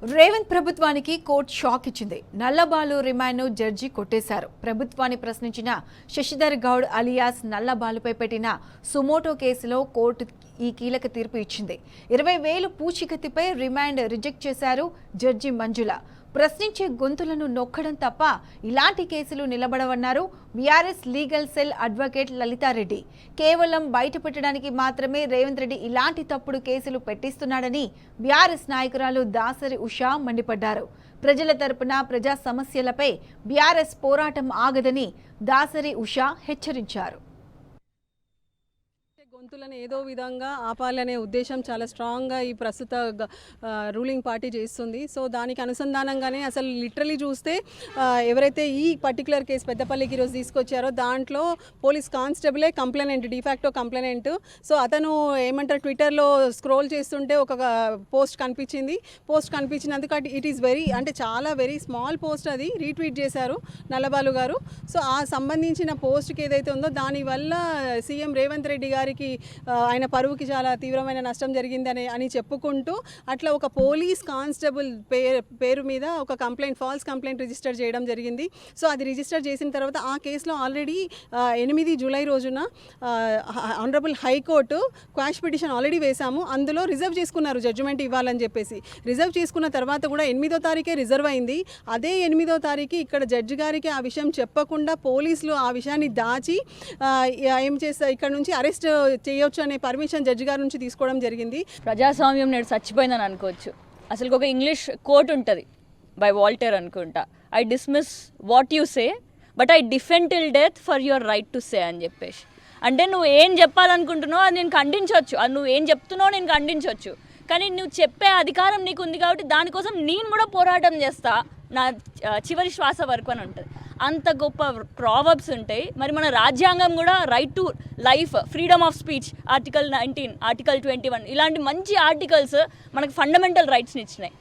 రేవంత్ ప్రభుత్వానికి court shock ఇచ్చింది. నల్లబాలు రిమాండ్ను judge కొట్టేశారు. ప్రభుత్వాన్ని ప్రశ్నించిన శశిధర్ గౌడ్ అలియాస్ నల్లబాలుపై పెట్టిన సుమోటో కేసులో కోర్టు ఈ కీలక తీర్పు ఇచ్చింది. 20,000 పూచీకత్తిపై రిమాండ్ రిజెక్ట్ చేశారు జడ్జి మంజుల. ప్రశ్నించే గొంతులను నొక్కడం తప్ప ఇలాంటి కేసులు నిలబడవన్నారు BRS legal cell advocate Lalitha Reddy. కేవలం బయటపెట్టడానికి మాత్రమే రేవంత్ రెడ్డి ఇలాంటి తప్పుడు కేసులు పెట్టిస్తున్నాడని బీఆర్ఎస్ నాయకురాలు దాసరి ఉషా మండిపడ్డారు. ప్రజల తరపున ప్రజా సమస్యలపై బీఆర్ఎస్ పోరాటం ఆగదని దాసరి ఉషా హెచ్చరించారు. గొంతులను ఏదో విధంగా ఆపాలనే ఉద్దేశం చాలా స్ట్రాంగ్గా ఈ ప్రస్తుత రూలింగ్ పార్టీ చేస్తుంది. సో దానికి అనుసంధానంగానే అసలు లిటరలీ చూస్తే ఎవరైతే ఈ పర్టికులర్ కేసు పెద్దపల్లికి ఈరోజు తీసుకొచ్చారో దాంట్లో పోలీస్ కానిస్టేబులే కంప్లైనెంట్, డిఫాక్టో కంప్లైనెంట్. సో అతను ఏమంటారు, ట్విట్టర్లో స్క్రోల్ చేస్తుంటే ఒక పోస్ట్ కనిపించినందుకు ఇట్ ఈస్ చాలా వెరీ స్మాల్ పోస్ట్, అది రీట్వీట్ చేశారు నల్లబాలు గారు. సో ఆ సంబంధించిన పోస్ట్కి ఏదైతే ఉందో దానివల్ల సీఎం రేవంత్ రెడ్డి గారికి ఆయన పరువుకి చాలా తీవ్రమైన నష్టం జరిగిందని అని చెప్పుకుంటూ అట్లా ఒక పోలీస్ కానిస్టేబుల్ పేరు మీద ఒక ఫాల్స్ కంప్లైంట్ రిజిస్టర్ చేయడం జరిగింది. సో అది రిజిస్టర్ చేసిన తర్వాత ఆ కేసులో ఆల్రెడీ 8 జూలై రోజున honourable high court quash petition already వేశాము. అందులో రిజర్వ్ చేసుకున్నారు జడ్జిమెంట్ ఇవ్వాలని చెప్పేసి. రిజర్వ్ చేసుకున్న తర్వాత కూడా 8వ తారీఖే రిజర్వ్ అయింది. అదే 8వ తారీఖు ఇక్కడ జడ్జి గారికి ఆ విషయం చెప్పకుండా పోలీసులు ఆ విషయాన్ని దాచి ఏం చేస్తారు, ఇక్కడ నుంచి అరెస్ట్ చేయొచ్చు అనే పర్మిషన్ జడ్జి గారి నుంచి తీసుకోవడం జరిగింది. ప్రజాస్వామ్యం నేడు చచ్చిపోయిందని అనుకోవచ్చు. అసలు ఒక ఇంగ్లీష్ కోట్ ఉంటుంది బై వాల్టర్ అనుకుంటా, I dismiss what you say but I defend till death for your right to say అని చెప్పేసి. అంటే నువ్వు ఏం చెప్పాలనుకుంటున్నావు అది నేను ఖండించవచ్చు, అది నువ్వు ఏం చెప్తున్నావు నేను ఖండించవచ్చు, కానీ నువ్వు చెప్పే అధికారం నీకు ఉంది కాబట్టి దానికోసం నేను కూడా పోరాటం చేస్తా నా చివరి శ్వాస వరకు అని ఉంటుంది. అంత గొప్ప ప్రావర్బ్స్ ఉంటాయి. మరి మన రాజ్యాంగం కూడా right to life, freedom of speech, article 19, article 21 ఇలాంటి మంచి ఆర్టికల్స్ మనకు ఫండమెంటల్ రైట్స్ని ఇచ్చినాయి.